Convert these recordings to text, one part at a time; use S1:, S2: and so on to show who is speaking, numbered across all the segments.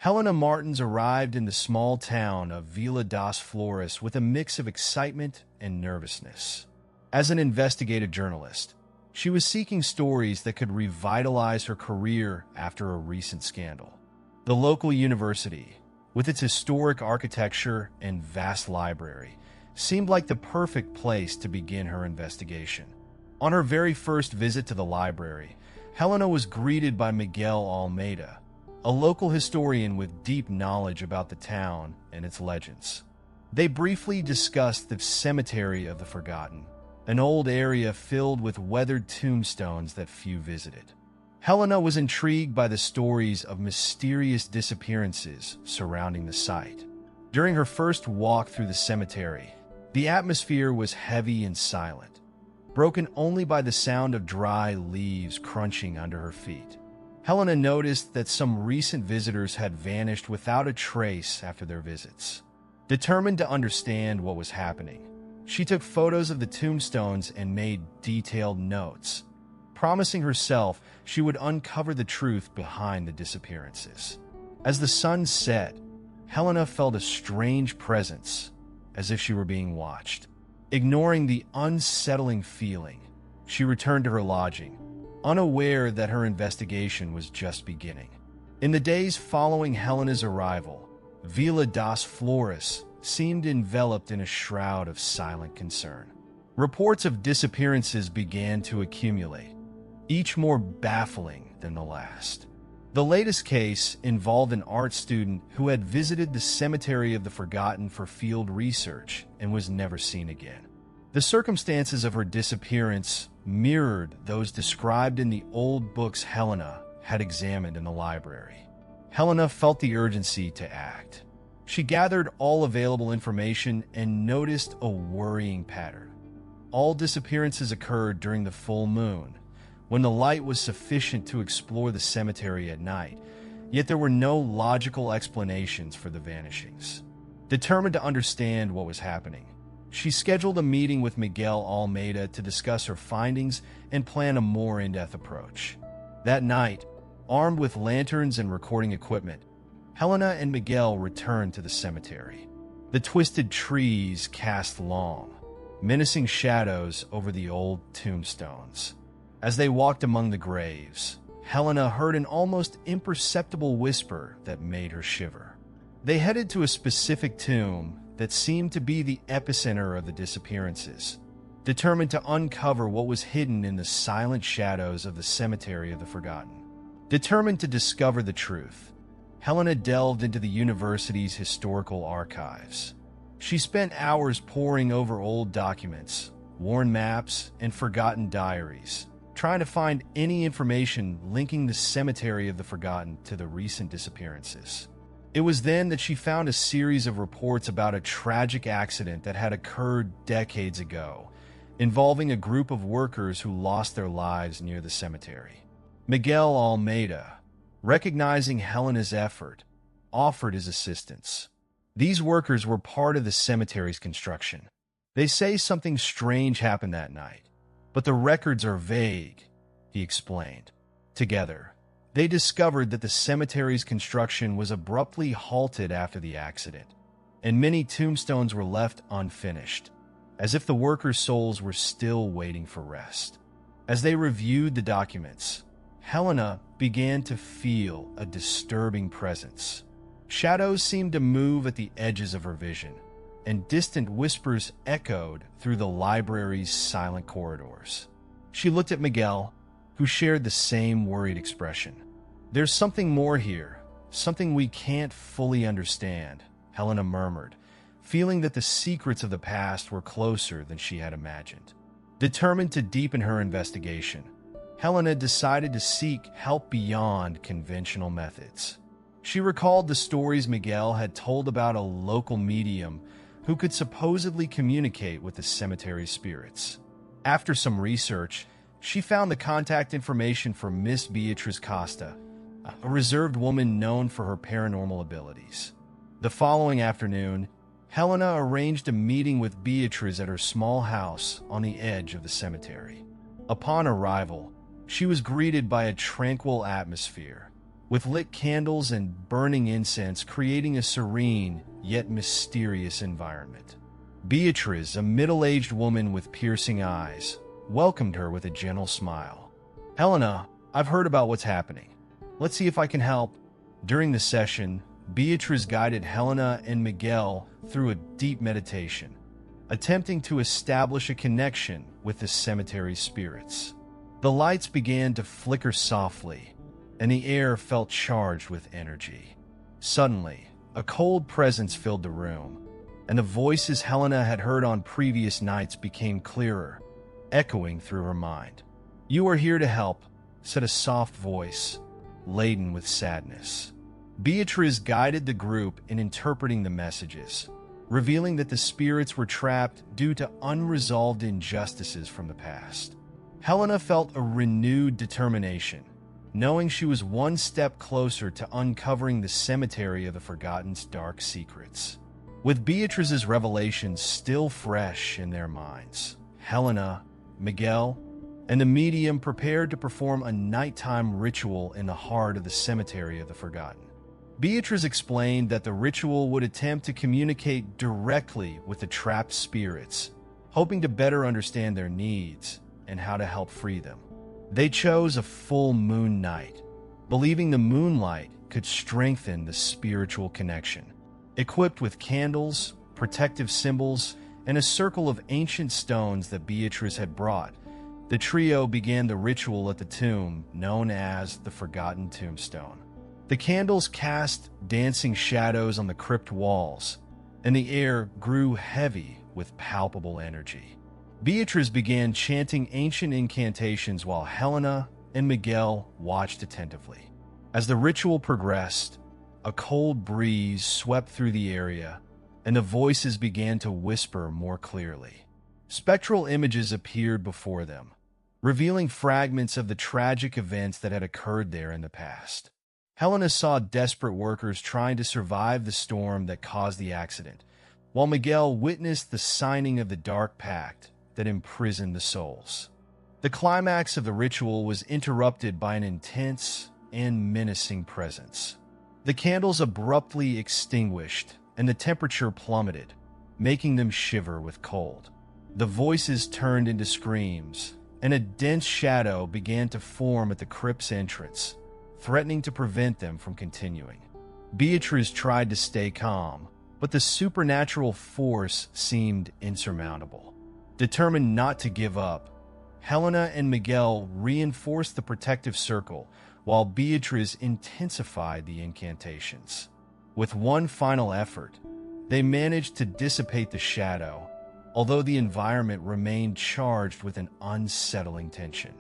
S1: Helena Martins arrived in the small town of Vila das Flores with a mix of excitement and nervousness. As an investigative journalist, she was seeking stories that could revitalize her career after a recent scandal. The local university, with its historic architecture and vast library, seemed like the perfect place to begin her investigation. On her very first visit to the library, Helena was greeted by Miguel Almeida, a local historian with deep knowledge about the town and its legends. They briefly discussed the Cemetery of the Forgotten, an old area filled with weathered tombstones that few visited. Helena was intrigued by the stories of mysterious disappearances surrounding the site. During her first walk through the cemetery, the atmosphere was heavy and silent, broken only by the sound of dry leaves crunching under her feet. Helena noticed that some recent visitors had vanished without a trace after their visits. Determined to understand what was happening, she took photos of the tombstones and made detailed notes, promising herself she would uncover the truth behind the disappearances. As the sun set, Helena felt a strange presence, as if she were being watched. Ignoring the unsettling feeling, she returned to her lodging, unaware that her investigation was just beginning. In the days following Helena's arrival, Vila das Flores seemed enveloped in a shroud of silent concern. Reports of disappearances began to accumulate, each more baffling than the last. The latest case involved an art student who had visited the Cemetery of the Forgotten for field research and was never seen again. The circumstances of her disappearance mirrored those described in the old books Helena had examined in the library. Helena felt the urgency to act. She gathered all available information and noticed a worrying pattern. All disappearances occurred during the full moon, when the light was sufficient to explore the cemetery at night, yet there were no logical explanations for the vanishings. Determined to understand what was happening, she scheduled a meeting with Miguel Almeida to discuss her findings and plan a more in-depth approach. That night, armed with lanterns and recording equipment, Helena and Miguel returned to the cemetery. The twisted trees cast long, menacing shadows over the old tombstones. As they walked among the graves, Helena heard an almost imperceptible whisper that made her shiver. They headed to a specific tomb that seemed to be the epicenter of the disappearances, determined to uncover what was hidden in the silent shadows of the Cemetery of the Forgotten. Determined to discover the truth, Helena delved into the university's historical archives. She spent hours poring over old documents, worn maps, and forgotten diaries, trying to find any information linking the Cemetery of the Forgotten to the recent disappearances. It was then that she found a series of reports about a tragic accident that had occurred decades ago, involving a group of workers who lost their lives near the cemetery. Miguel Almeida, recognizing Helena's effort, offered his assistance. These workers were part of the cemetery's construction. They say something strange happened that night, but the records are vague, he explained. Together, they discovered that the cemetery's construction was abruptly halted after the accident, and many tombstones were left unfinished, as if the workers' souls were still waiting for rest. As they reviewed the documents, Helena began to feel a disturbing presence. Shadows seemed to move at the edges of her vision, and distant whispers echoed through the library's silent corridors. She looked at Miguel, who shared the same worried expression. "There's something more here, something we can't fully understand," Helena murmured, feeling that the secrets of the past were closer than she had imagined. Determined to deepen her investigation, Helena decided to seek help beyond conventional methods. She recalled the stories Miguel had told about a local medium who could supposedly communicate with the cemetery's spirits. After some research, she found the contact information for Miss Beatriz Costa, a reserved woman known for her paranormal abilities. The following afternoon, Helena arranged a meeting with Beatriz at her small house on the edge of the cemetery. Upon arrival, she was greeted by a tranquil atmosphere, with lit candles and burning incense creating a serene yet mysterious environment. Beatrice, a middle-aged woman with piercing eyes, welcomed her with a gentle smile. "Helena, I've heard about what's happening. Let's see if I can help." During the session, Beatrice guided Helena and Miguel through a deep meditation, attempting to establish a connection with the cemetery spirits. The lights began to flicker softly, and the air felt charged with energy. Suddenly, a cold presence filled the room, and the voices Helena had heard on previous nights became clearer, echoing through her mind. "You are here to help," said a soft voice, laden with sadness. Beatrice guided the group in interpreting the messages, revealing that the spirits were trapped due to unresolved injustices from the past. Helena felt a renewed determination, knowing she was one step closer to uncovering the cemetery of the Forgotten's dark secrets. With Beatrice's revelations still fresh in their minds, Helena, Miguel, and the medium prepared to perform a nighttime ritual in the heart of the cemetery of the Forgotten. Beatrice explained that the ritual would attempt to communicate directly with the trapped spirits, hoping to better understand their needs and how to help free them. They chose a full moon night, believing the moonlight could strengthen the spiritual connection. Equipped with candles, protective symbols, and a circle of ancient stones that Beatrice had brought, the trio began the ritual at the tomb known as the Forgotten Tombstone. The candles cast dancing shadows on the crypt walls, and the air grew heavy with palpable energy. Beatrice began chanting ancient incantations while Helena and Miguel watched attentively. As the ritual progressed, a cold breeze swept through the area, and the voices began to whisper more clearly. Spectral images appeared before them, revealing fragments of the tragic events that had occurred there in the past. Helena saw desperate workers trying to survive the storm that caused the accident, while Miguel witnessed the signing of the dark pact that imprisoned the souls. The climax of the ritual was interrupted by an intense and menacing presence. The candles abruptly extinguished, and the temperature plummeted, making them shiver with cold. The voices turned into screams, and a dense shadow began to form at the crypt's entrance, threatening to prevent them from continuing. Beatrice tried to stay calm, but the supernatural force seemed insurmountable. Determined not to give up, Helena and Miguel reinforced the protective circle, while Beatrice intensified the incantations. With one final effort, they managed to dissipate the shadow, although the environment remained charged with an unsettling tension.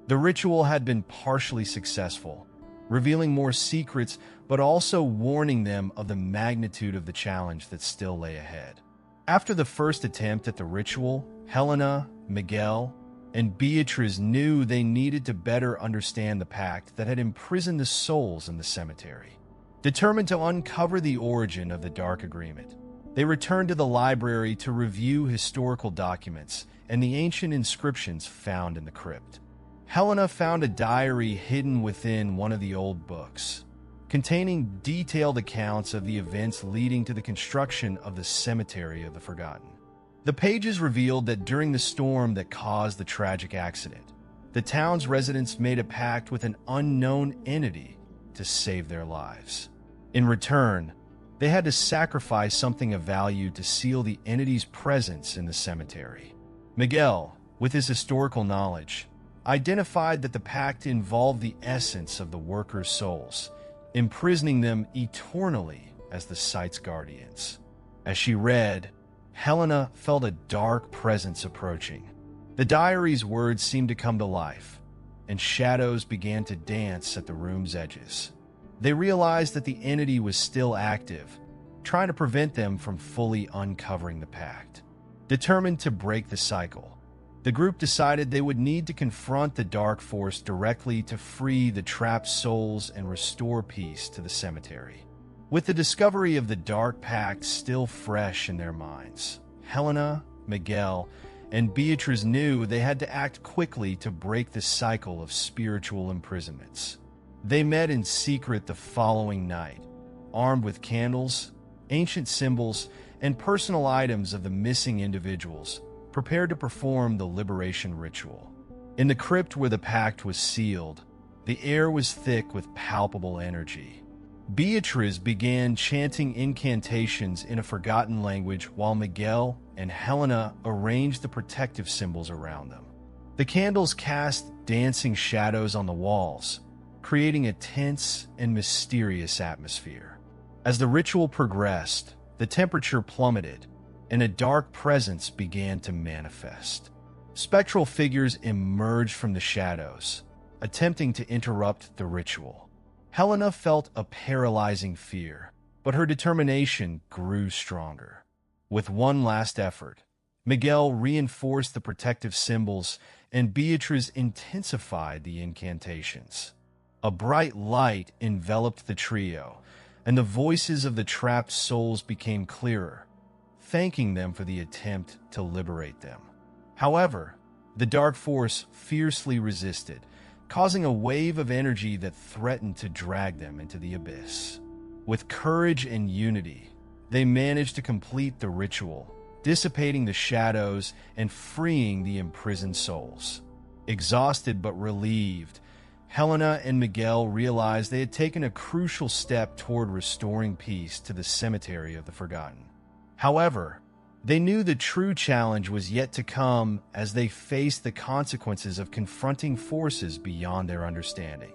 S1: The ritual had been partially successful, revealing more secrets but also warning them of the magnitude of the challenge that still lay ahead. After the first attempt at the ritual, Helena, Miguel, and Beatrice knew they needed to better understand the pact that had imprisoned the souls in the cemetery. Determined to uncover the origin of the Dark Agreement, they returned to the library to review historical documents and the ancient inscriptions found in the crypt. Helena found a diary hidden within one of the old books, containing detailed accounts of the events leading to the construction of the Cemetery of the Forgotten. The pages revealed that during the storm that caused the tragic accident, the town's residents made a pact with an unknown entity to save their lives. In return, they had to sacrifice something of value to seal the entity's presence in the cemetery. Miguel, with his historical knowledge, identified that the pact involved the essence of the workers' souls, imprisoning them eternally as the site's guardians. As she read, Helena felt a dark presence approaching. The diary's words seemed to come to life, and shadows began to dance at the room's edges. They realized that the entity was still active, trying to prevent them from fully uncovering the pact. Determined to break the cycle, the group decided they would need to confront the dark force directly to free the trapped souls and restore peace to the cemetery. With the discovery of the Dark Pact still fresh in their minds, Helena, Miguel, and Beatrice knew they had to act quickly to break the cycle of spiritual imprisonments. They met in secret the following night, armed with candles, ancient symbols, and personal items of the missing individuals, prepared to perform the liberation ritual. In the crypt where the pact was sealed, the air was thick with palpable energy. Beatriz began chanting incantations in a forgotten language while Miguel and Helena arranged the protective symbols around them. The candles cast dancing shadows on the walls, creating a tense and mysterious atmosphere. As the ritual progressed, the temperature plummeted, and a dark presence began to manifest. Spectral figures emerged from the shadows, attempting to interrupt the ritual. Helena felt a paralyzing fear, but her determination grew stronger. With one last effort, Miguel reinforced the protective symbols and Beatriz intensified the incantations. A bright light enveloped the trio, and the voices of the trapped souls became clearer, thanking them for the attempt to liberate them. However, the dark force fiercely resisted, causing a wave of energy that threatened to drag them into the abyss. With courage and unity, they managed to complete the ritual, dissipating the shadows and freeing the imprisoned souls. Exhausted but relieved, Helena and Miguel realized they had taken a crucial step toward restoring peace to the cemetery of the forgotten. However, they knew the true challenge was yet to come as they faced the consequences of confronting forces beyond their understanding.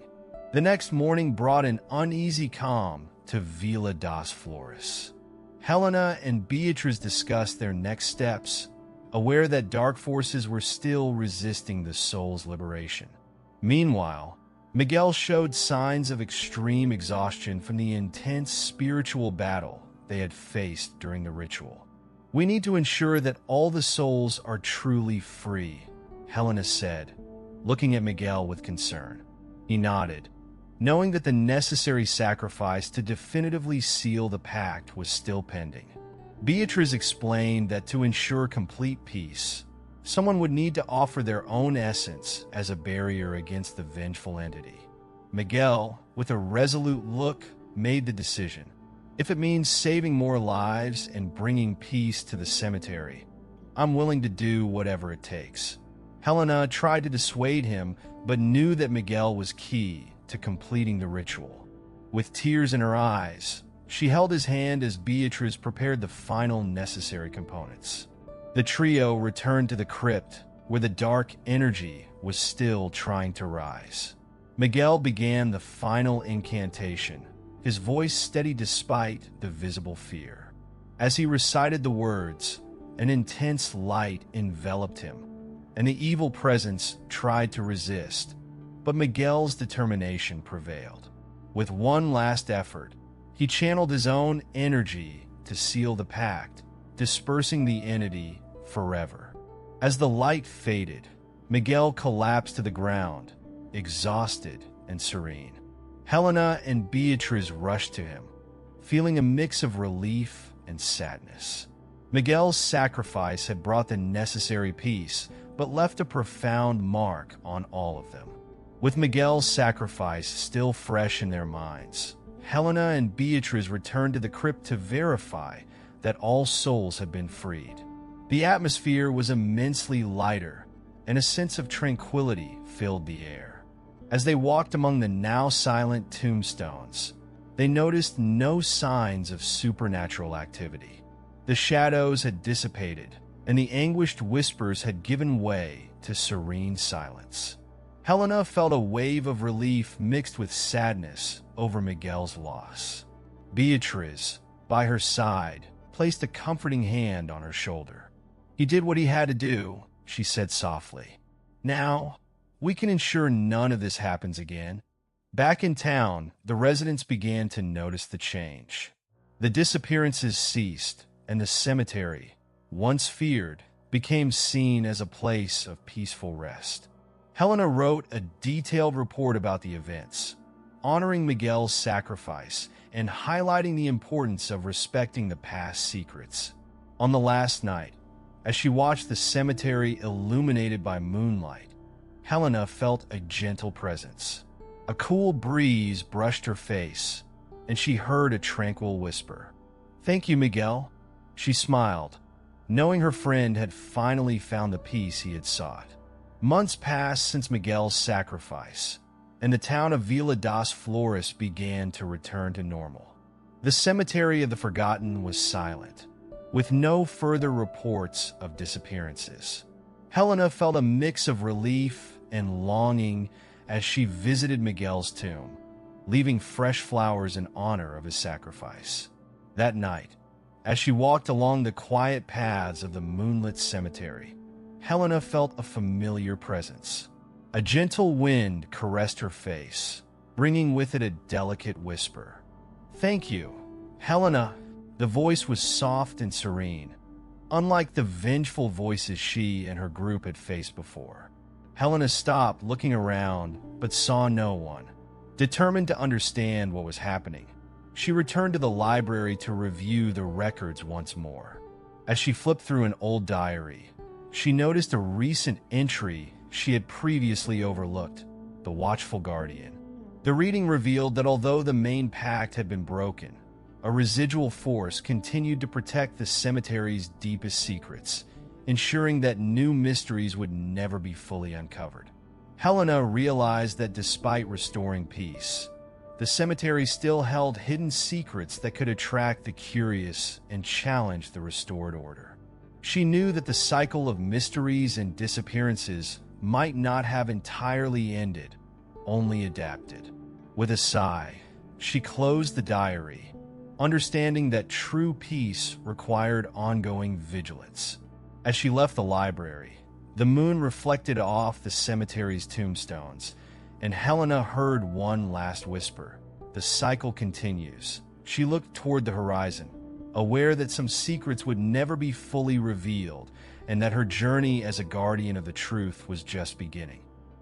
S1: The next morning brought an uneasy calm to Vila das Flores. Helena and Beatriz discussed their next steps, aware that dark forces were still resisting the soul's liberation. Meanwhile, Miguel showed signs of extreme exhaustion from the intense spiritual battle they had faced during the ritual. "We need to ensure that all the souls are truly free," Helena said, looking at Miguel with concern. He nodded, knowing that the necessary sacrifice to definitively seal the pact was still pending. Beatriz explained that to ensure complete peace, someone would need to offer their own essence as a barrier against the vengeful entity. Miguel, with a resolute look, made the decision. "If it means saving more lives and bringing peace to the cemetery, I'm willing to do whatever it takes." Helena tried to dissuade him, but knew that Miguel was key to completing the ritual. With tears in her eyes, she held his hand as Beatriz prepared the final necessary components. The trio returned to the crypt, where the dark energy was still trying to rise. Miguel began the final incantation, his voice steady despite the visible fear. As he recited the words, an intense light enveloped him, and the evil presence tried to resist, but Miguel's determination prevailed. With one last effort, he channeled his own energy to seal the pact, dispersing the entity forever. As the light faded, Miguel collapsed to the ground, exhausted and serene. Helena and Beatriz rushed to him, feeling a mix of relief and sadness. Miguel's sacrifice had brought the necessary peace, but left a profound mark on all of them. With Miguel's sacrifice still fresh in their minds, Helena and Beatriz returned to the crypt to verify that all souls had been freed. The atmosphere was immensely lighter, and a sense of tranquility filled the air. As they walked among the now silent tombstones, they noticed no signs of supernatural activity. The shadows had dissipated, and the anguished whispers had given way to serene silence. Helena felt a wave of relief mixed with sadness over Miguel's loss. Beatriz, by her side, placed a comforting hand on her shoulder. "He did what he had to do," she said softly. "Now, we can ensure none of this happens again." Back in town, the residents began to notice the change. The disappearances ceased, and the cemetery, once feared, became seen as a place of peaceful rest. Helena wrote a detailed report about the events, honoring Miguel's sacrifice and highlighting the importance of respecting the past secrets. On the last night, as she watched the cemetery illuminated by moonlight, Helena felt a gentle presence. A cool breeze brushed her face, and she heard a tranquil whisper. "Thank you, Miguel." She smiled, knowing her friend had finally found the peace he had sought. Months passed since Miguel's sacrifice, and the town of Vila das Flores began to return to normal. The cemetery of the forgotten was silent, with no further reports of disappearances. Helena felt a mix of relief and longing as she visited Miguel's tomb, leaving fresh flowers in honor of his sacrifice. That night, as she walked along the quiet paths of the moonlit cemetery, Helena felt a familiar presence. A gentle wind caressed her face, bringing with it a delicate whisper. "Thank you, Helena." The voice was soft and serene, unlike the vengeful voices she and her group had faced before. Helena stopped, looking around, but saw no one. Determined to understand what was happening, she returned to the library to review the records once more. As she flipped through an old diary, she noticed a recent entry she had previously overlooked: the Watchful Guardian. The reading revealed that although the main pact had been broken, a residual force continued to protect the cemetery's deepest secrets, ensuring that new mysteries would never be fully uncovered. Helena realized that despite restoring peace, the cemetery still held hidden secrets that could attract the curious and challenge the restored order. She knew that the cycle of mysteries and disappearances might not have entirely ended, only adapted. With a sigh, she closed the diary, understanding that true peace required ongoing vigilance. As she left the library, the moon reflected off the cemetery's tombstones, and Helena heard one last whisper: "The cycle continues." She looked toward the horizon, aware that some secrets would never be fully revealed and that her journey as a guardian of the truth was just beginning.